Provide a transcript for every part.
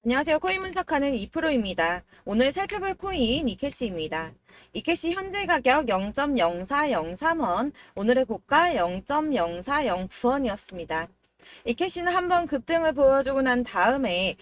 안녕하세요. 코인 분석하는 이프로입니다. 오늘 살펴볼 코인 이캐시입니다. 이캐시 현재 가격 0.0403원, 오늘의 고가 0.0409원이었습니다. 이캐시는 한번 급등을 보여주고 난 다음에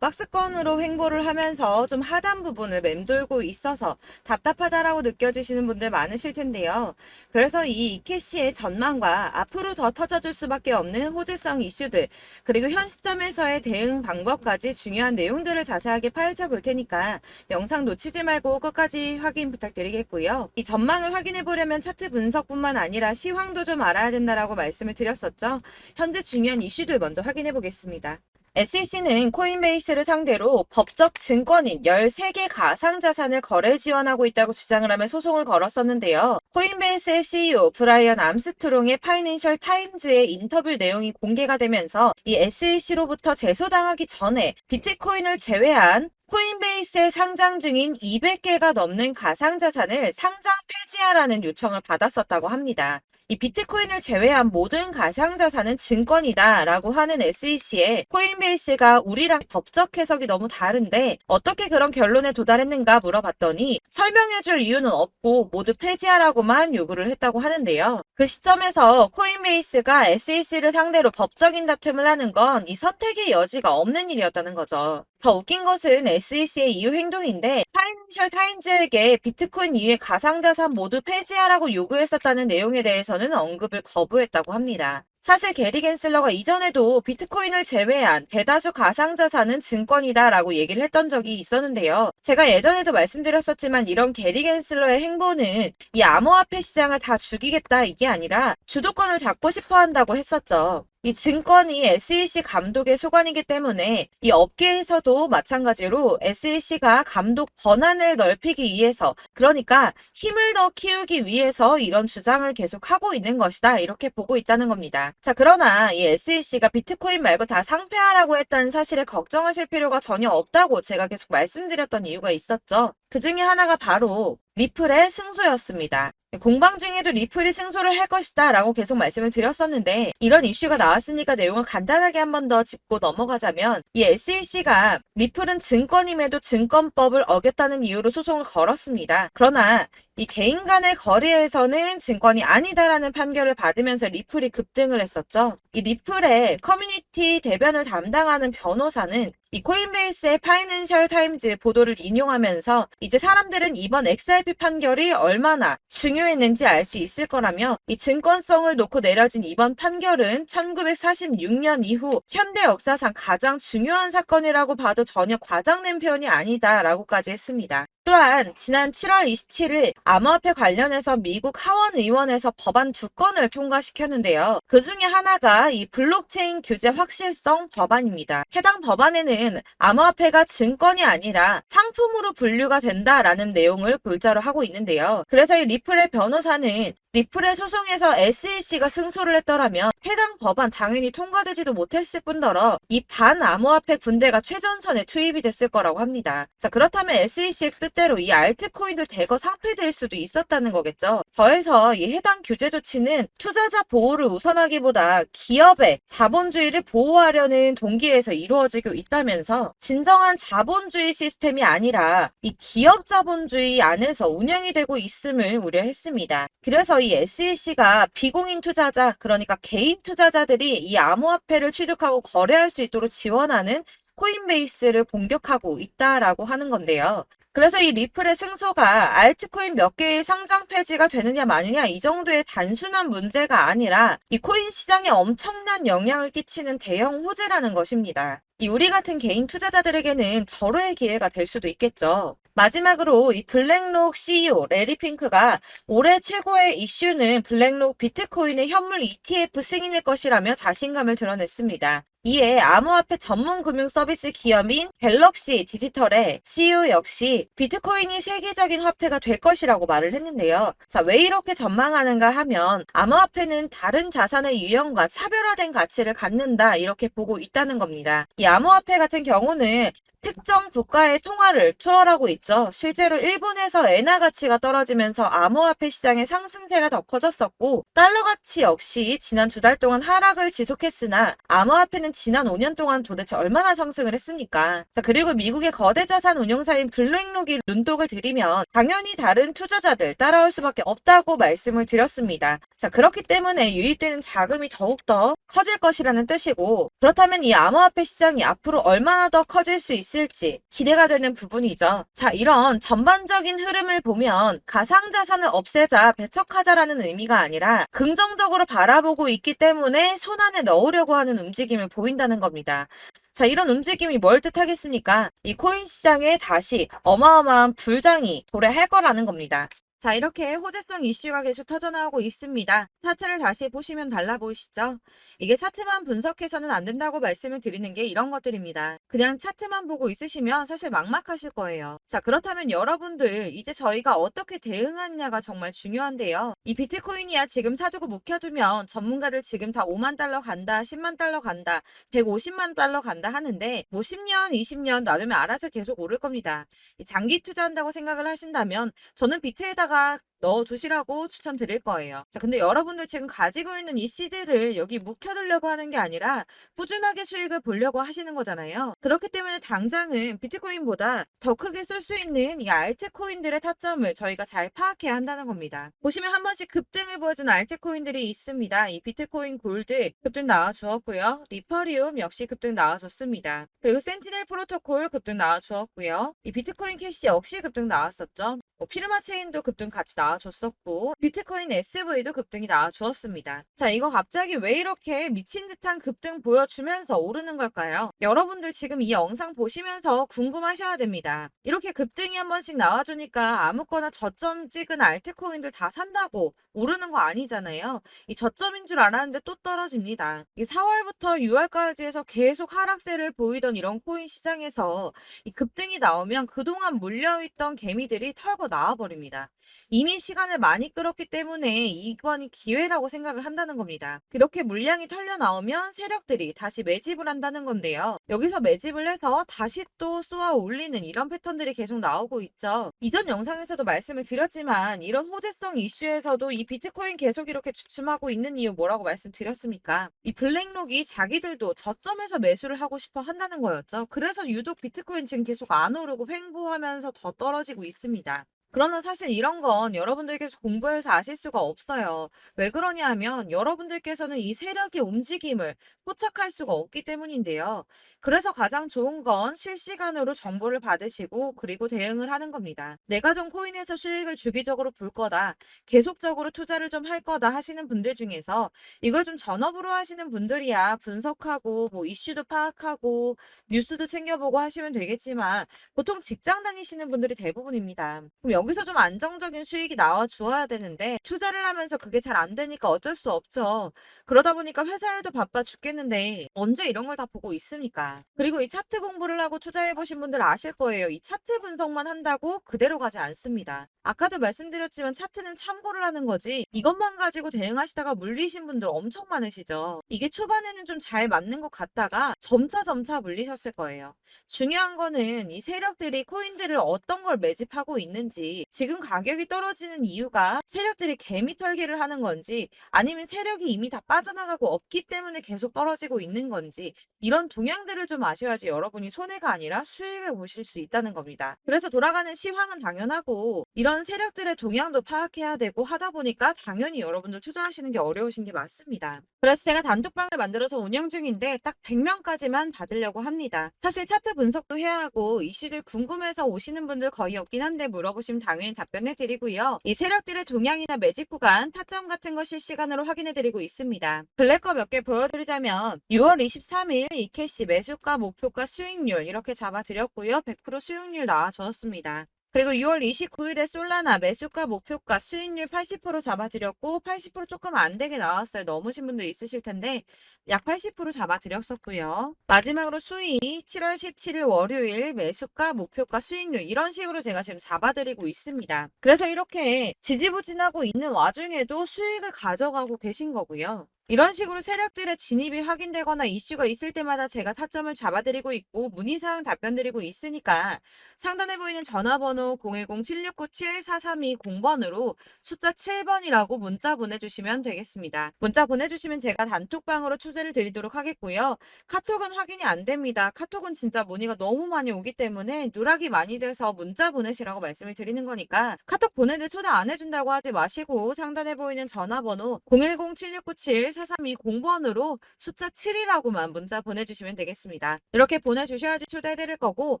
박스권으로 횡보를 하면서 좀 하단 부분을 맴돌고 있어서 답답하다라고 느껴지시는 분들 많으실 텐데요. 그래서 이 이캐시의 전망과 앞으로 더 터져줄 수밖에 없는 호재성 이슈들, 그리고 현 시점에서의 대응 방법까지 중요한 내용들을 자세하게 파헤쳐 볼 테니까 영상 놓치지 말고 끝까지 확인 부탁드리겠고요. 이 전망을 확인해 보려면 차트 분석뿐만 아니라 시황도 좀 알아야 된다라고 말씀을 드렸었죠. 현재 중요한 이슈들 먼저 확인해 보겠습니다. SEC는 코인베이스를 상대로 법적 증권인 13개 가상자산을 거래 지원하고 있다고 주장을 하며 소송을 걸었었는데요. 코인베이스의 CEO 브라이언 암스트롱의 파이낸셜 타임즈의 인터뷰 내용이 공개가 되면서 이 SEC로부터 제소당하기 전에 비트코인을 제외한 코인베이스에 상장 중인 200개가 넘는 가상자산을 상장 폐지하라는 요청을 받았었다고 합니다. 이 비트코인을 제외한 모든 가상자산은 증권이다 라고 하는 SEC에 코인베이스가 우리랑 법적 해석이 너무 다른데 어떻게 그런 결론에 도달했는가 물어봤더니 설명해줄 이유는 없고 모두 폐지하라고만 요구를 했다고 하는데요. 그 시점에서 코인베이스가 SEC를 상대로 법적인 다툼을 하는 건 이 선택의 여지가 없는 일이었다는 거죠. 더 웃긴 것은 SEC의 이후 행동인데 파이낸셜 타임즈에게 비트코인 이외 가상자산 모두 폐지하라고 요구했었다는 내용에 대해서는 언급을 거부했다고 합니다. 사실 게리 겐슬러가 이전에도 비트코인을 제외한 대다수 가상자산은 증권이다라고 얘기를 했던 적이 있었는데요. 제가 예전에도 말씀드렸었지만 이런 게리 겐슬러의 행보는 이 암호화폐 시장을 다 죽이겠다 이게 아니라 주도권을 잡고 싶어 한다고 했었죠. 이 증권이 SEC 감독의 소관이기 때문에 이 업계에서도 마찬가지로 SEC가 감독 권한을 넓히기 위해서, 그러니까 힘을 더 키우기 위해서 이런 주장을 계속하고 있는 것이다 이렇게 보고 있다는 겁니다. 자, 그러나 이 SEC가 비트코인 말고 다 상폐하라고 했다는 사실에 걱정하실 필요가 전혀 없다고 제가 계속 말씀드렸던 이유가 있었죠. 그 중에 하나가 바로 리플의 승소였습니다. 공방 중에도 리플이 승소를 할 것이다 라고 계속 말씀을 드렸었는데 이런 이슈가 나왔으니까 내용을 간단하게 한 번 더 짚고 넘어가자면 이 SEC가 리플은 증권임에도 증권법을 어겼다는 이유로 소송을 걸었습니다. 그러나 이 개인 간의 거래에서는 증권이 아니다라는 판결을 받으면서 리플이 급등을 했었죠. 이 리플의 커뮤니티 대변을 담당하는 변호사는 이 코인베이스의 파이낸셜 타임즈 보도를 인용하면서 이제 사람들은 이번 XRP 판결이 얼마나 중요했는지 알 수 있을 거라며 이 증권성을 놓고 내려진 이번 판결은 1946년 이후 현대 역사상 가장 중요한 사건이라고 봐도 전혀 과장된 표현이 아니다라고까지 했습니다. 또한 지난 7월 27일 암호화폐 관련해서 미국 하원 의원에서 법안 2건을 통과시켰는데요. 그 중에 하나가 이 블록체인 규제 확실성 법안입니다. 해당 법안에는 암호화폐가 증권이 아니라 상품으로 분류가 된다라는 내용을 골자로 하고 있는데요. 그래서 이 리플의 변호사는 리플의 소송에서 SEC가 승소를 했더라면 해당 법안 당연히 통과되지도 못했을 뿐더러 이 반암호화폐 군대가 최전선에 투입이 됐을 거라고 합니다. 자, 그렇다면 SEC의 뜻대로 이 알트코인들 대거 상폐될 수도 있었다는 거겠죠. 더해서 이 해당 규제 조치는 투자자 보호를 우선하기보다 기업의 자본주의를 보호하려는 동기에서 이루어지고 있다면서 진정한 자본주의 시스템이 아니라 이 기업 자본주의 안에서 운영이 되고 있음을 우려했습니다. 그래서 이 SEC가 비공인 투자자, 그러니까 개인 투자자들이 이 암호화폐를 취득하고 거래할 수 있도록 지원하는 코인베이스를 공격하고 있다라고 하는 건데요. 그래서 이 리플의 승소가 알트코인 몇 개의 상장 폐지가 되느냐 마느냐 이 정도의 단순한 문제가 아니라 이 코인 시장에 엄청난 영향을 끼치는 대형 호재라는 것입니다. 이 우리 같은 개인 투자자들에게는 절호의 기회가 될 수도 있겠죠. 마지막으로 이 블랙록 CEO 레리 핑크가 올해 최고의 이슈는 블랙록 비트코인의 현물 ETF 승인일 것이라며 자신감을 드러냈습니다. 이에 암호화폐 전문 금융 서비스 기업인 갤럭시 디지털의 CEO 역시 비트코인이 세계적인 화폐가 될 것이라고 말을 했는데요. 자, 왜 이렇게 전망하는가 하면 암호화폐는 다른 자산의 유형과 차별화된 가치를 갖는다 이렇게 보고 있다는 겁니다. 이 암호화폐 같은 경우는 특정 국가의 통화를 초월하고 있죠. 실제로 일본에서 엔화 가치가 떨어지면서 암호화폐 시장의 상승세가 더 커졌었고, 달러 가치 역시 지난 2달 동안 하락을 지속했으나 암호화폐는 지난 5년 동안 도대체 얼마나 상승을 했습니까? 자, 그리고 미국의 거대 자산 운용사인 블랙록이 눈독을 들이면 당연히 다른 투자자들 따라올 수밖에 없다고 말씀을 드렸습니다. 자, 그렇기 때문에 유입되는 자금이 더욱더 커질 것이라는 뜻이고, 그렇다면 이 암호화폐 시장이 앞으로 얼마나 더 커질 수 있을지 기대가 되는 부분이죠. 자, 이런 전반적인 흐름을 보면 가상자산을 없애자 배척하자라는 의미가 아니라 긍정적으로 바라보고 있기 때문에 손안에 넣으려고 하는 움직임을 보인다는 겁니다. 자, 이런 움직임이 뭘 뜻하겠습니까? 이 코인 시장에 다시 어마어마한 불장이 도래할 거라는 겁니다. 자, 이렇게 호재성 이슈가 계속 터져나오고 있습니다. 차트를 다시 보시면 달라 보이시죠? 이게 차트만 분석해서는 안 된다고 말씀을 드리는 게 이런 것들입니다. 그냥 차트만 보고 있으시면 사실 막막하실 거예요. 자, 그렇다면 여러분들 이제 저희가 어떻게 대응하느냐가 정말 중요한데요. 이 비트코인이야 지금 사두고 묵혀두면 전문가들 지금 다 5만 달러 간다, 10만 달러 간다, 150만 달러 간다 하는데 뭐 10년, 20년 놔두면 알아서 계속 오를 겁니다. 장기 투자한다고 생각을 하신다면 저는 비트에다가 넣어두시라고 추천드릴 거예요. 자, 근데 여러분들 지금 가지고 있는 이 CD를 여기 묵혀두려고 하는 게 아니라 꾸준하게 수익을 보려고 하시는 거잖아요. 그렇기 때문에 당장은 비트코인보다 더 크게 쓸 수 있는 이 알트코인들의 타점을 저희가 잘 파악해야 한다는 겁니다. 보시면 한 번씩 급등을 보여준 알트코인들이 있습니다. 이 비트코인 골드 급등 나와주었고요. 리퍼리움 역시 급등 나와줬습니다. 그리고 센티넬 프로토콜 급등 나와주었고요. 이 비트코인 캐시 역시 급등 나왔었죠. 피르마 체인도 급등 같이 나와줬었고 비트코인 SV도 급등이 나와주었습니다. 자, 이거 갑자기 왜 이렇게 미친 듯한 급등 보여주면서 오르는 걸까요? 여러분들 지금 이 영상 보시면서 궁금하셔야 됩니다. 이렇게 급등이 한 번씩 나와주니까 아무거나 저점 찍은 알트코인들 다 산다고 오르는 거 아니잖아요. 이 저점인 줄 알았는데 또 떨어집니다. 이 4월부터 6월까지 해서 계속 하락세를 보이던 이런 코인 시장에서 이 급등이 나오면 그동안 물려있던 개미들이 털고 나와버립니다. 이미 시간을 많이 끌었기 때문에 이번이 기회라고 생각을 한다는 겁니다. 그렇게 물량이 털려 나오면 세력들이 다시 매집을 한다는 건데요. 여기서 매집을 해서 다시 또 쏘아 올리는 이런 패턴들이 계속 나오고 있죠. 이전 영상에서도 말씀을 드렸지만 이런 호재성 이슈에서도 이 비트코인 계속 이렇게 주춤하고 있는 이유 뭐라고 말씀드렸습니까? 이 블랙록이 자기들도 저점에서 매수를 하고 싶어 한다는 거였죠. 그래서 유독 비트코인 지금 계속 안 오르고 횡보하면서 더 떨어지고 있습니다. 그러나 사실 이런 건 여러분들께서 공부해서 아실 수가 없어요. 왜 그러냐 하면 여러분들께서는 이 세력의 움직임을 포착할 수가 없기 때문인데요. 그래서 가장 좋은 건 실시간으로 정보를 받으시고 그리고 대응을 하는 겁니다. 내가 좀 코인에서 수익을 주기적으로 볼 거다. 계속적으로 투자를 좀 할 거다 하시는 분들 중에서 이걸 좀 전업으로 하시는 분들이야 분석하고 뭐 이슈도 파악하고 뉴스도 챙겨보고 하시면 되겠지만 보통 직장 다니시는 분들이 대부분입니다. 그럼 여기서 좀 안정적인 수익이 나와 주어야 되는데 투자를 하면서 그게 잘 안 되니까 어쩔 수 없죠. 그러다 보니까 회사 일도 바빠 죽겠는데 언제 이런 걸 다 보고 있습니까? 그리고 이 차트 공부를 하고 투자해 보신 분들 아실 거예요. 이 차트 분석만 한다고 그대로 가지 않습니다. 아까도 말씀드렸지만 차트는 참고를 하는 거지 이것만 가지고 대응하시다가 물리신 분들 엄청 많으시죠. 이게 초반에는 좀 잘 맞는 것 같다가 점차 물리셨을 거예요. 중요한 거는 이 세력들이 코인들을 어떤 걸 매집하고 있는지 지금 가격이 떨어지는 이유가 세력들이 개미 털기를 하는 건지 아니면 세력이 이미 다 빠져나가고 없기 때문에 계속 떨어지고 있는 건지 이런 동향들을 좀 아셔야지 여러분이 손해가 아니라 수익을 보실 수 있다는 겁니다. 그래서 돌아가는 시황은 당연하고 이런 세력들의 동향도 파악해야 되고 하다 보니까 당연히 여러분들 투자하시는 게 어려우신 게 맞습니다. 그래서 제가 단톡방을 만들어서 운영 중인데 딱 100명까지만 받으려고 합니다. 사실 차트 분석도 해야 하고 이슈들 궁금해서 오시는 분들 거의 없긴 한데 물어보시면 당연히 답변해 드리고요. 이 세력들의 동향이나 매집 구간, 타점 같은 거 실시간으로 확인해 드리고 있습니다. 블랙거 몇 개 보여드리자면 6월 23일 이캐시 매수가, 목표가, 수익률 이렇게 잡아드렸고요. 100% 수익률 나와주었습니다. 그리고 6월 29일에 솔라나 매수가, 목표가, 수익률 80% 잡아드렸고 80% 조금 안 되게 나왔어요. 넘으신 분들 있으실 텐데 약 80% 잡아드렸었고요. 마지막으로 수익 7월 17일 월요일 매수가, 목표가, 수익률 이런 식으로 제가 지금 잡아드리고 있습니다. 그래서 이렇게 지지부진하고 있는 와중에도 수익을 가져가고 계신 거고요. 이런 식으로 세력들의 진입이 확인되거나 이슈가 있을 때마다 제가 타점을 잡아드리고 있고 문의사항 답변드리고 있으니까 상단에 보이는 전화번호 010-7697-4320번으로 숫자 7번이라고 문자 보내주시면 되겠습니다. 문자 보내주시면 제가 단톡방으로 초대를 드리도록 하겠고요. 카톡은 확인이 안 됩니다. 카톡은 진짜 문의가 너무 많이 오기 때문에 누락이 많이 돼서 문자 보내시라고 말씀을 드리는 거니까 카톡 보내는데 초대 안 해준다고 하지 마시고 상단에 보이는 전화번호 010-7697-4320번으로 숫자 7이라고만 문자 보내주시면 되겠습니다. 이렇게 보내주셔야지 초대해드릴 거고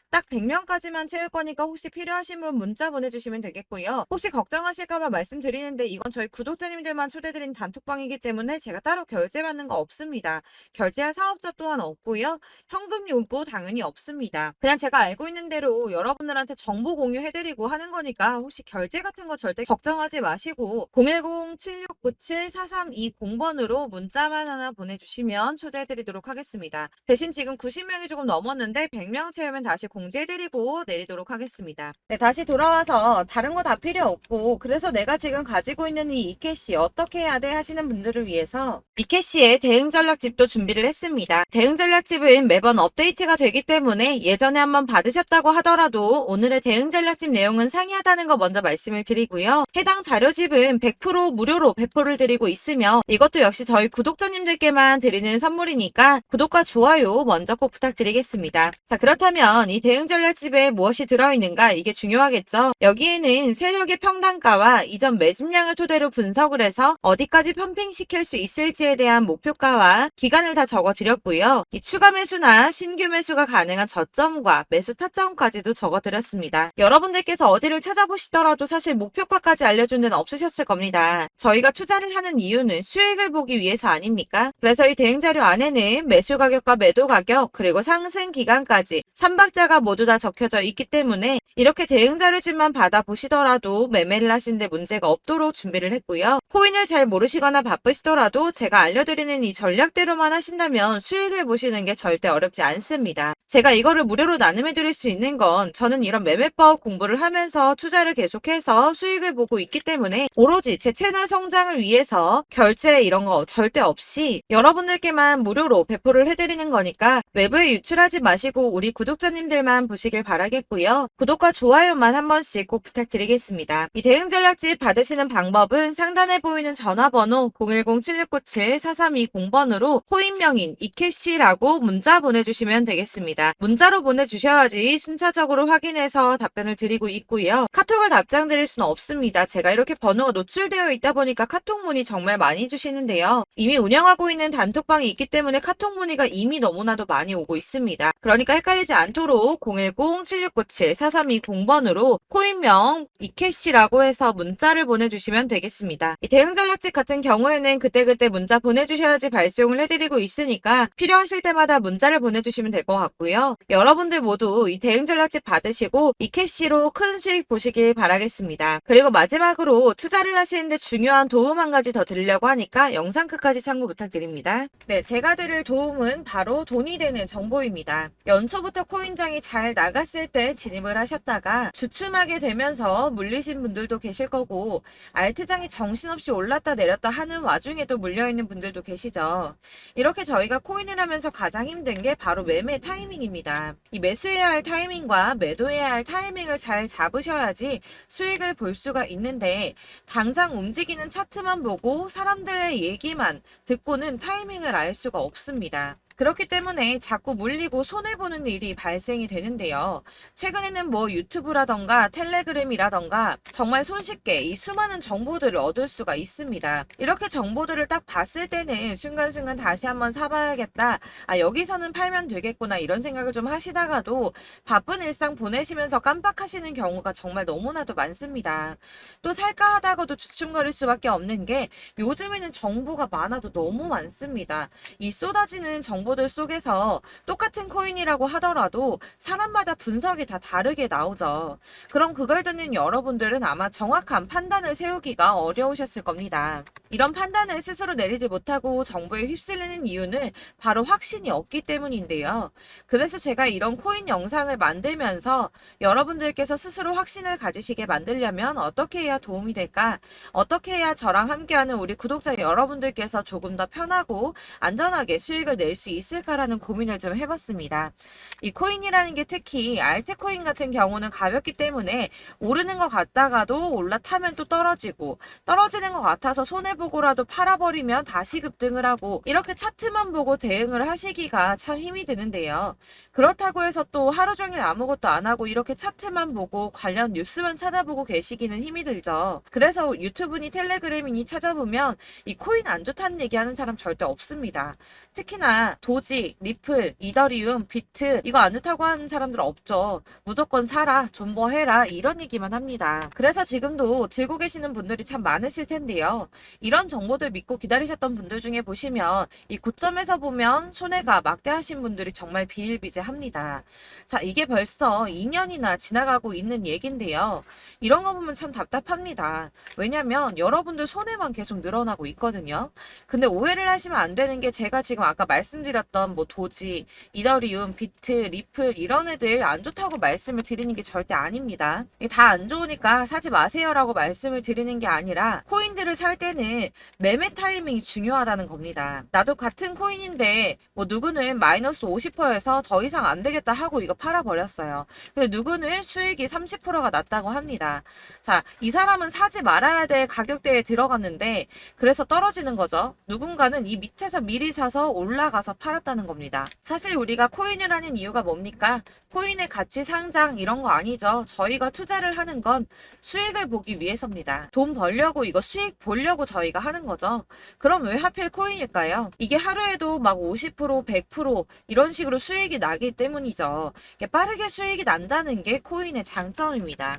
딱 100명까지만 채울 거니까 혹시 필요하신 분 문자 보내주시면 되겠고요. 혹시 걱정하실까봐 말씀드리는데 이건 저희 구독자님들만 초대드린 단톡방이기 때문에 제가 따로 결제받는 거 없습니다. 결제할 사업자 또한 없고요. 현금 요구 당연히 없습니다. 그냥 제가 알고 있는 대로 여러분들한테 정보 공유해드리고 하는 거니까 혹시 결제 같은 거 절대 걱정하지 마시고 010-7697-4320번으로 문자만 하나 보내주시면 초대해드리도록 하겠습니다. 대신 지금 90명이 조금 넘었는데 100명 채우면 다시 공지해드리고 내리도록 하겠습니다. 네, 다시 돌아와서 다른 거 다 필요 없고 그래서 내가 지금 가지고 있는 이 이캐시 어떻게 해야 돼 하시는 분들을 위해서 이캐시의 대응 전략집도 준비를 했습니다. 대응 전략집은 매번 업데이트가 되기 때문에 예전에 한번 받으셨다고 하더라도 오늘의 대응 전략집 내용은 상이하다는 거 먼저 말씀을 드리고요. 해당 자료집은 100% 무료로 배포를 드리고 있으며 이것도 역시 저희 구독자님들께만 드리는 선물이니까 구독과 좋아요 먼저 꼭 부탁드리겠습니다. 자, 그렇다면 이 대응 전략집에 무엇이 들어있는가 이게 중요하겠죠. 여기에는 세력의 평단가와 이전 매집량을 토대로 분석을 해서 어디까지 펌핑시킬 수 있을지에 대한 목표가와 기간을 다 적어드렸고요. 이 추가 매수나 신규 매수가 가능한 저점과 매수 타점까지도 적어드렸습니다. 여러분들께서 어디를 찾아보시더라도 사실 목표가까지 알려준 데는 없으셨을 겁니다. 저희가 투자를 하는 이유는 수익을 보기 위해서 아닙니까? 그래서 이 대응 자료 안에는 매수 가격과 매도 가격 그리고 상승 기간까지 3박자가 모두 다 적혀져 있기 때문에 이렇게 대응 자료집만 받아보시더라도 매매를 하시는데 문제가 없도록 준비를 했고요. 코인을 잘 모르시거나 바쁘시더라도 제가 알려드리는 이 전략대로만 하신다면 수익을 보시는 게 절대 어렵지 않습니다. 제가 이거를 무료로 나눔해 드릴 수 있는 건 저는 이런 매매법 공부를 하면서 투자를 계속해서 수익을 보고 있기 때문에 오로지 제 채널 성장을 위해서 결제 이런 거 절대 없이 여러분들께만 무료로 배포를 해드리는 거니까 외부에 유출하지 마시고 우리 구독자님들만 보시길 바라겠고요. 구독과 좋아요만 한 번씩 꼭 부탁드리겠습니다. 이 대응 전략집 받으시는 방법은 상단에 보이는 전화번호 010-7697-4320번으로 코인명인 이캐시라고 문자 보내주시면 되겠습니다. 문자로 보내주셔야지 순차적으로 확인해서 답변을 드리고 있고요. 카톡을 답장 드릴 수는 없습니다. 제가 이렇게 번호가 노출되어 있다 보니까 카톡 문의 정말 많이 주시는데요. 이미 운영하고 있는 단톡방이 있기 때문에 카톡 문의가 이미 너무나도 많이 오고 있습니다. 그러니까 헷갈리지 않도록 010-7697-4320번으로 코인명 이캐시라고 해서 문자를 보내주시면 되겠습니다. 이 대응 전략집 같은 경우에는 그때그때 문자 보내주셔야지 발송을 해드리고 있으니까 필요하실 때마다 문자를 보내주시면 될 것 같고요. 여러분들 모두 이 대응 전략집 받으시고 이캐시로 큰 수익 보시길 바라겠습니다. 그리고 마지막으로 투자를 하시는데 중요한 도움 한 가지 더 드리려고 하니까 영상 끝까지 참고 부탁드립니다. 네, 제가 드릴 도움은 바로 돈이 되는 정보입니다. 연초부터 코인장이 잘 나갔을 때 진입을 하셨다가 주춤하게 되면서 물리신 분들도 계실 거고 알트장이 정신없이 올랐다 내렸다 하는 와중에도 물려있는 분들도 계시죠. 이렇게 저희가 코인을 하면서 가장 힘든 게 바로 매매 타이밍입니다. 이 매수해야 할 타이밍과 매도해야 할 타이밍을 잘 잡으셔야지 수익을 볼 수가 있는데 당장 움직이는 차트만 보고 사람들의 얘기만 듣고는 타이밍을 알 수가 없습니다. 그렇기 때문에 자꾸 물리고 손해보는 일이 발생이 되는데요. 최근에는 뭐 유튜브라던가 텔레그램이라던가 정말 손쉽게 이 수많은 정보들을 얻을 수가 있습니다. 이렇게 정보들을 딱 봤을 때는 순간순간 다시 한번 사봐야겠다. 아, 여기서는 팔면 되겠구나 이런 생각을 좀 하시다가도 바쁜 일상 보내시면서 깜빡하시는 경우가 정말 너무나도 많습니다. 또 살까 하다가도 주춤거릴 수밖에 없는 게 요즘에는 정보가 많아도 너무 많습니다. 이 쏟아지는 정보 정보들 속에서 똑같은 코인이라고 하더라도 사람마다 분석이 다 다르게 나오죠. 그럼 그걸 듣는 여러분들은 아마 정확한 판단을 세우기가 어려우셨을 겁니다. 이런 판단을 스스로 내리지 못하고 정보에 휩쓸리는 이유는 바로 확신이 없기 때문인데요. 그래서 제가 이런 코인 영상을 만들면서 여러분들께서 스스로 확신을 가지시게 만들려면 어떻게 해야 도움이 될까? 어떻게 해야 저랑 함께하는 우리 구독자 여러분들께서 조금 더 편하고 안전하게 수익을 낼 수 있을까라는 고민을 좀 해봤습니다. 이 코인이라는 게 특히 알트코인 같은 경우는 가볍기 때문에 오르는 것 같다가도 올라타면 또 떨어지고 떨어지는 것 같아서 손해보고라도 팔아버리면 다시 급등을 하고 이렇게 차트만 보고 대응을 하시기가 참 힘이 드는데요. 그렇다고 해서 또 하루 종일 아무것도 안 하고 이렇게 차트만 보고 관련 뉴스만 찾아보고 계시기는 힘이 들죠. 그래서 유튜브니 텔레그램이니 찾아보면 이 코인 안 좋다는 얘기하는 사람 절대 없습니다. 특히나 도지, 리플, 이더리움, 비트 이거 안 좋다고 하는 사람들 없죠. 무조건 사라, 존버해라 이런 얘기만 합니다. 그래서 지금도 들고 계시는 분들이 참 많으실 텐데요. 이런 정보들 믿고 기다리셨던 분들 중에 보시면 이 고점에서 보면 손해가 막대하신 분들이 정말 비일비재합니다. 자, 이게 벌써 2년이나 지나가고 있는 얘긴데요. 이런 거 보면 참 답답합니다. 왜냐면 여러분들 손해만 계속 늘어나고 있거든요. 근데 오해를 하시면 안 되는 게 제가 지금 아까 말씀드렸던 뭐 도지, 이더리움, 비트, 리플 이런 애들 안 좋다고 말씀을 드리는 게 절대 아닙니다. 이게 다 안 좋으니까 사지 마세요라고 말씀을 드리는 게 아니라 코인들을 살 때는 매매 타이밍이 중요하다는 겁니다. 나도 같은 코인인데 뭐 누구는 마이너스 50%에서 더 이상 안 되겠다 하고 이거 팔아버렸어요. 근데 누구는 수익이 30%가 났다고 합니다. 자, 이 사람은 사지 말아야 될 가격대에 들어갔는데 그래서 떨어지는 거죠. 누군가는 이 밑에서 미리 사서 올라가서 팔았다는 겁니다. 사실 우리가 코인을 하는 이유가 뭡니까? 코인의 가치 상장 이런 거 아니죠. 저희가 투자를 하는 건 수익을 보기 위해서입니다. 돈 벌려고 이거 수익 보려고 저희가 하는 거죠. 그럼 왜 하필 코인일까요? 이게 하루에도 막 50%, 100% 이런 식으로 수익이 나기 때문이죠. 빠르게 수익이 난다는 게 코인의 장점입니다.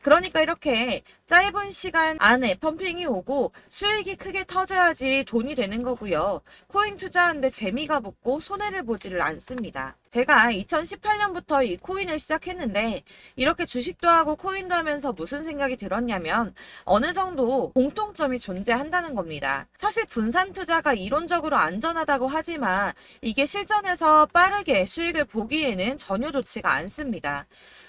그러니까 이렇게 짧은 시간 안에 펌핑이 오고 수익이 크게 터져야지 돈이 되는 거고요. 코인 투자하는데 재미가 붙고 손해를 보지를 않습니다. 제가 2018년부터 이 코인을 시작했는데 이렇게 주식도 하고 코인도 하면서 무슨 생각이 들었냐면 어느 정도 공통점이 존재한다는 겁니다. 사실 분산 투자가 이론적으로 안전하다고 하지만 이게 실전에서 빠르게 수익을 보기에는 전혀 좋지가 않습니다.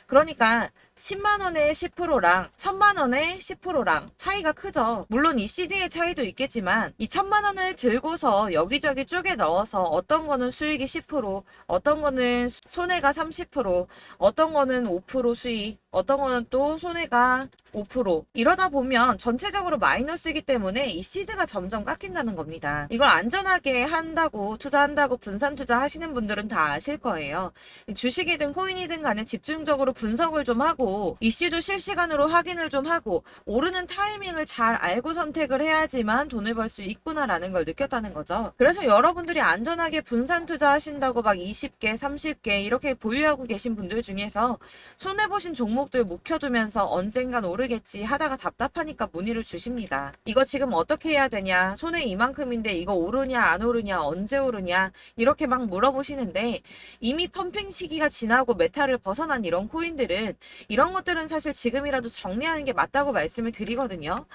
그러니까 10만 원에 10%랑 1000만 원에 10%랑 차이가 크죠. 물론 이 CD의 차이도 있겠지만 이 1000만 원을 들고서 여기저기 쪼개 넣어서 어떤 거는 수익이 10%, 어떤 거는 손해가 30%, 어떤 거는 5% 수익, 어떤 거는 또 손해가 5% 이러다 보면 전체적으로 마이너스이기 때문에 이 시드가 점점 깎인다는 겁니다. 이걸 안전하게 한다고 투자한다고 분산 투자 하시는 분들은 다 아실 거예요. 주식이든 코인이든 간에 집중적으로 분석을 좀 하고 이슈도 실시간으로 확인을 좀 하고 오르는 타이밍을 잘 알고 선택을 해야지만 돈을 벌 수 있구나라는 걸 느꼈다는 거죠. 그래서 여러분들이 안전하게 분산 투자하신다고 막 20개, 30개 이렇게 보유하고 계신 분들 중에서 손해보신 종목들 묵혀두면서 언젠간 오르겠지 하다가 답답하니까 문의를 주십니다. 이거 지금 어떻게 해야 되냐? 손해 이만큼인데 이거 오르냐 안 오르냐 언제 오르냐 이렇게 막 물어보시는데 이미 펌핑 시기가 지나고 메타를 벗어난 이런 코인들은 이런 것들은 사실 지금이라도 정리하는 게 맞다고 말씀을 드리거든요.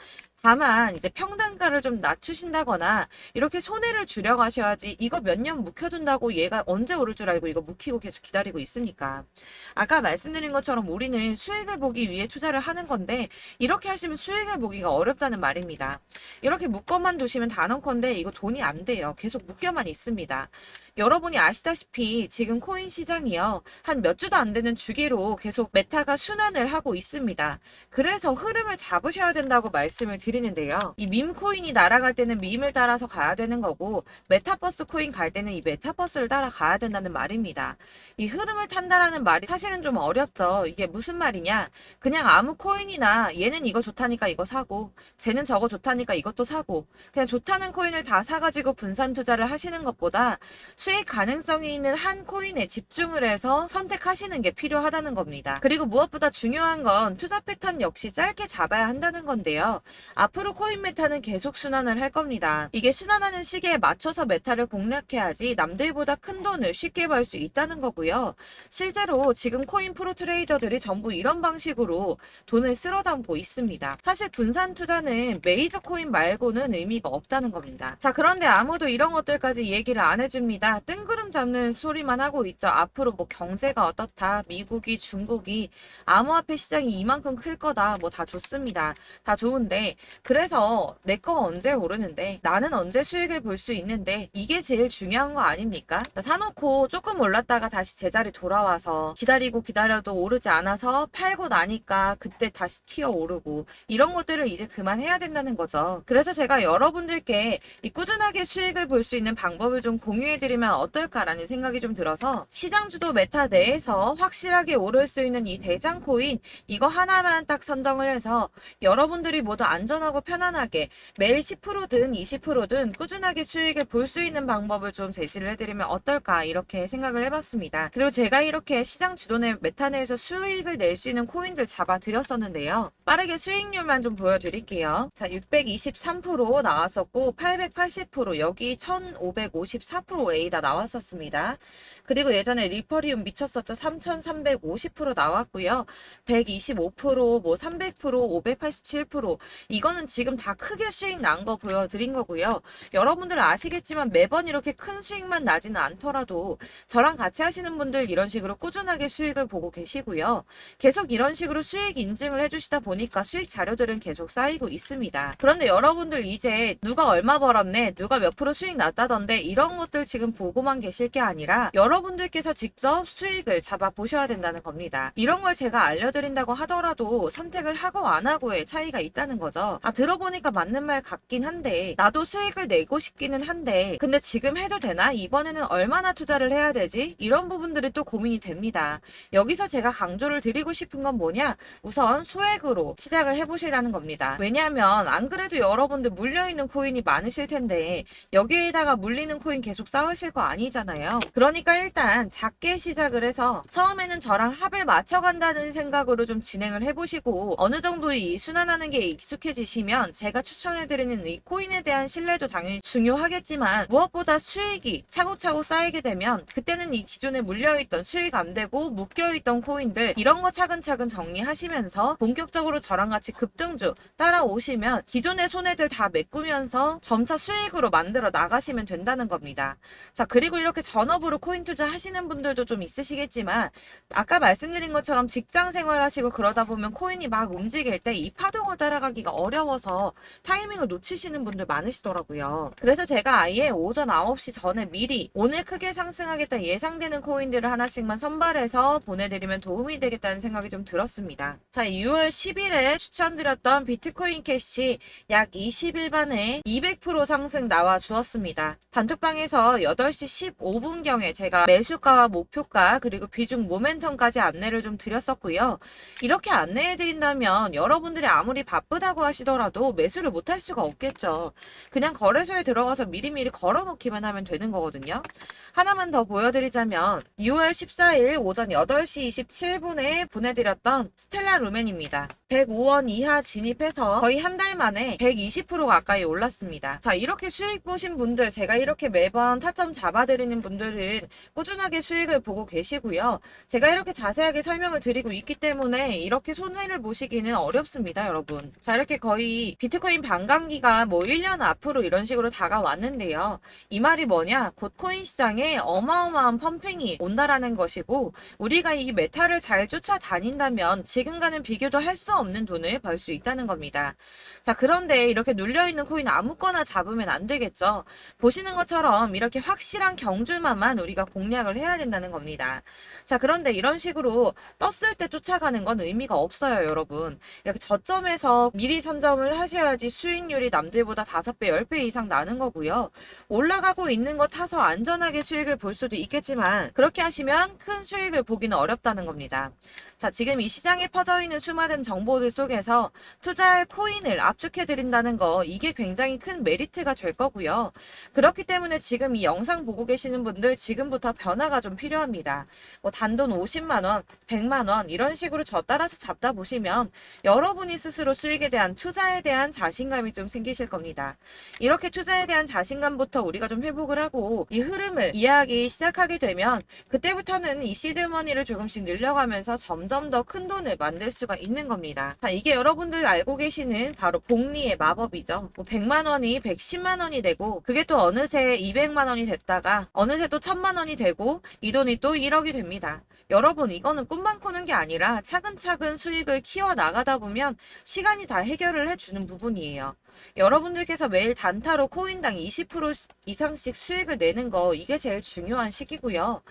다만 이제 평단가를 좀 낮추신다거나 이렇게 손해를 줄여가셔야지 이거 몇 년 묵혀둔다고 얘가 언제 오를 줄 알고 이거 묵히고 계속 기다리고 있습니까? 아까 말씀드린 것처럼 우리는 수익을 보기 위해 투자를 하는 건데 이렇게 하시면 수익을 보기가 어렵다는 말입니다. 이렇게 묶어만 두시면 단언컨대 이거 돈이 안 돼요. 계속 묶여만 있습니다. 여러분이 아시다시피 지금 코인 시장이요. 한 몇 주도 안 되는 주기로 계속 메타가 순환을 하고 있습니다. 그래서 흐름을 잡으셔야 된다고 말씀을 드리는데요. 이 밈 코인이 날아갈 때는 밈을 따라서 가야 되는 거고 메타버스 코인 갈 때는 이 메타버스를 따라가야 된다는 말입니다. 이 흐름을 탄다라는 말이 사실은 좀 어렵죠. 이게 무슨 말이냐? 그냥 아무 코인이나 얘는 이거 좋다니까 이거 사고 쟤는 저거 좋다니까 이것도 사고 그냥 좋다는 코인을 다 사가지고 분산 투자를 하시는 것보다 수익 가능성이 있는 한 코인에 집중을 해서 선택하시는 게 필요하다는 겁니다. 그리고 무엇보다 중요한 건 투자 패턴 역시 짧게 잡아야 한다는 건데요. 앞으로 코인 메타는 계속 순환을 할 겁니다. 이게 순환하는 시기에 맞춰서 메타를 공략해야지 남들보다 큰 돈을 쉽게 벌 수 있다는 거고요. 실제로 지금 코인 프로 트레이더들이 전부 이런 방식으로 돈을 쓸어 담고 있습니다. 사실 분산 투자는 메이저 코인 말고는 의미가 없다는 겁니다. 자, 그런데 아무도 이런 것들까지 얘기를 안 해줍니다. 뜬구름 잡는 소리만 하고 있죠. 앞으로 뭐 경제가 어떻다, 미국이, 중국이, 암호화폐 시장이 이만큼 클 거다, 뭐 다 좋습니다. 다 좋은데, 그래서 내 거 언제 오르는데, 나는 언제 수익을 볼 수 있는데, 이게 제일 중요한 거 아닙니까? 사놓고 조금 올랐다가 다시 제자리 돌아와서 기다리고 기다려도 오르지 않아서 팔고 나니까 그때 다시 튀어 오르고, 이런 것들을 이제 그만해야 된다는 거죠. 그래서 제가 여러분들께 이 꾸준하게 수익을 볼 수 있는 방법을 좀 공유해드리면 어떨까라는 생각이 좀 들어서, 시장주도 메타 내에서 확실하게 오를 수 있는 이 대장 코인, 이거 하나만 딱 선정을 해서 여러분들이 모두 안전하고 편안하게 매일 10%든 20%든 꾸준하게 수익을 볼 수 있는 방법을 좀 제시를 해드리면 어떨까, 이렇게 생각을 해봤습니다. 그리고 제가 이렇게 시장 주도내 메타 내에서 수익을 낼 수 있는 코인들 잡아드렸었는데요. 빠르게 수익률만 좀 보여드릴게요. 자, 623% 나왔었고 880%, 여기 1554% A다 나왔었습니다. 그리고 예전에 리퍼리움 미쳤었죠. 3350% 나왔고요. 125%, 뭐 300%, 587%, 이거는 지금 다 크게 수익 난 거 보여드린 거고요. 여러분들 아시겠지만 매번 이렇게 큰 수익만 나지는 않더라도 저랑 같이 하시는 분들 이런 식으로 꾸준하게 수익을 보고 계시고요. 계속 이런 식으로 수익 인증을 해주시다 보니까 수익 자료들은 계속 쌓이고 있습니다. 그런데 여러분들 이제 누가 얼마 벌었네, 누가 몇 프로 수익 났다던데, 이런 것들 지금 보고만 계실 게 아니라 여러분들께서 직접 수익을 잡아 보셔야 된다는 겁니다. 이런 걸 제가 알려드린다고 하더라도 선택을 하고 안 하고의 차이가 있다는 거죠. 아, 들어보니까 맞는 말 같긴 한데, 나도 수익을 내고 싶기는 한데 근데 지금 해도 되나? 이번에는 얼마나 투자를 해야 되지? 이런 부분들이 또 고민이 됩니다. 여기서 제가 강조를 드리고 싶은 건 뭐냐? 우선 소액으로 시작을 해보시라는 겁니다. 왜냐하면 안 그래도 여러분들 물려있는 코인이 많으실 텐데 여기에다가 물리는 코인 계속 쌓으실 거 아니잖아요. 그러니까 일단 작게 시작을 해서 처음에는 저랑 합을 맞춰간다는 생각으로 좀 진행을 해보시고, 어느 정도 이 순환하는 게 익숙해지시면 제가 추천해드리는 이 코인에 대한 신뢰도 당연히 중요하겠지만, 무엇보다 수익이 차곡차곡 쌓이게 되면 그때는 이 기존에 물려있던 수익 안 되고 묶여있던 코인들, 이런 거 차근차근 정리하시면서 본격적으로 저랑 같이 급등주 따라오시면 기존의 손해들 다 메꾸면서 점차 수익으로 만들어 나가시면 된다는 겁니다. 자, 그리고 이렇게 전업으로 코인 투자 하시는 분들도 좀 있으시겠지만, 아까 말씀드린 것처럼 직장 생활 하시고 그러다 보면 코인이 막 움직일 때 이 파동을 따라가기가 어려워서 타이밍을 놓치시는 분들 많으시더라고요. 그래서 제가 아예 오전 9시 전에 미리 오늘 크게 상승하겠다 예상되는 코인들을 하나씩만 선발해서 보내드리면 도움이 되겠다는 생각이 좀 들었습니다. 자, 6월 10일에 추천드렸던 비트코인 캐시 약 20일 만에 200% 상승 나와 주었습니다. 단톡방에서 8시 15분경에 제가 매수가와 목표가 그리고 비중 모멘텀까지 안내를 좀 드렸었고요. 이렇게 안내해드린다면 여러분들이 아무리 바쁘다고 하시더라도 매수를 못할 수가 없겠죠. 그냥 거래소에 들어가서 미리미리 걸어놓기만 하면 되는 거거든요. 하나만 더 보여드리자면 6월 14일 오전 8시 27분에 보내드렸던 스텔라 루멘입니다. 105원 이하 진입해서 거의 한 달 만에 120% 가까이 올랐습니다. 자, 이렇게 수익 보신 분들, 제가 이렇게 매번 타점 잡아드리는 분들은 꾸준하게 수익을 보고 계시고요. 제가 이렇게 자세하게 설명을 드리고 있기 때문에 이렇게 손해를 보시기는 어렵습니다, 여러분. 자, 이렇게 거의 비트코인 반감기가 뭐 1년 앞으로 이런 식으로 다가왔는데요. 이 말이 뭐냐? 곧 코인 시장에 어마어마한 펌핑이 온다라는 것이고, 우리가 이 메타를 잘 쫓아다닌다면 지금과는 비교도 할 수 없는 돈을 벌 수 있다는 겁니다. 자, 그런데 이렇게 눌려있는 코인 아무거나 잡으면 안 되겠죠. 보시는 것처럼 이렇게 확실한 경주만만 우리가 공략을 해야 된다는 겁니다. 자, 그런데 이런 식으로 떴을 때 쫓아가는 건 의미가 없어요, 여러분. 이렇게 저점에서 미리 선점을 하셔야지 수익률이 남들보다 5배, 10배 이상 나는 거고요. 올라가고 있는 거 타서 안전하게 수익을 볼 수도 있겠지만 그렇게 하시면 큰 수익을 보기는 어렵다는 겁니다. 자, 지금 이 시장에 퍼져 있는 수많은 정보 정보들 속에서 투자할 코인을 압축해 드린다는 거, 이게 굉장히 큰 메리트가 될 거고요. 그렇기 때문에 지금 이 영상 보고 계시는 분들 지금부터 변화가 좀 필요합니다. 뭐 단돈 50만 원, 100만 원 이런 식으로 저 따라서 잡다 보시면 여러분이 스스로 수익에 대한, 투자에 대한 자신감이 좀 생기실 겁니다. 이렇게 투자에 대한 자신감부터 우리가 좀 회복을 하고 이 흐름을 이해하기 시작하게 되면 그때부터는 이 시드머니를 조금씩 늘려가면서 점점 더 큰 돈을 만들 수가 있는 겁니다. 자, 이게 여러분들 알고 계시는 바로 복리의 마법이죠. 뭐 100만 원이 110만 원이 되고 그게 또 어느새 200만 원이 됐다가 어느새 또 1000만 원이 되고 이 돈이 또 1억이 됩니다. 여러분, 이거는 꿈만 꾸는 게 아니라 차근차근 수익을 키워 나가다 보면 시간이 다 해결을 해주는 부분이에요. 여러분들께서 매일 단타로 코인당 20% 이상씩 수익을 내는 거, 이게 제일 중요한 시기고요.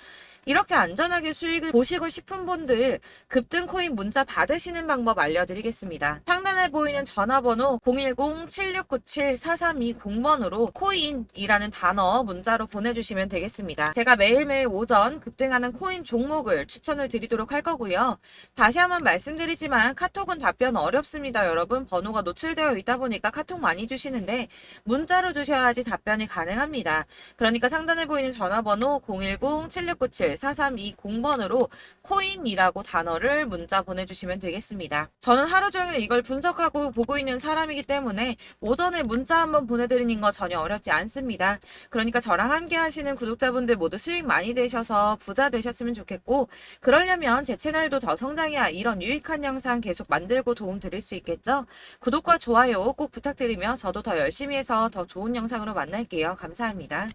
이렇게 안전하게 수익을 보시고 싶은 분들 급등 코인 문자 받으시는 방법 알려드리겠습니다. 상단에 보이는 전화번호 010-7697-4320번으로 코인이라는 단어 문자로 보내주시면 되겠습니다. 제가 매일매일 오전 급등하는 코인 종목을 추천을 드리도록 할 거고요. 다시 한번 말씀드리지만 카톡은 답변 어렵습니다. 여러분, 번호가 노출되어 있다 보니까 카톡 많이 주시는데 문자로 주셔야지 답변이 가능합니다. 그러니까 상단에 보이는 전화번호 010-7697-4320번으로 코인이라고 단어를 문자 보내주시면 되겠습니다. 저는 하루 종일 이걸 분석하고 보고 있는 사람이기 때문에 오전에 문자 한번 보내드리는 거 전혀 어렵지 않습니다. 그러니까 저랑 함께 하시는 구독자분들 모두 수익 많이 되셔서 부자 되셨으면 좋겠고, 그러려면 제 채널도 더 성장해야 이런 유익한 영상 계속 만들고 도움 드릴 수 있겠죠? 구독과 좋아요 꼭 부탁드리며 저도 더 열심히 해서 더 좋은 영상으로 만날게요. 감사합니다.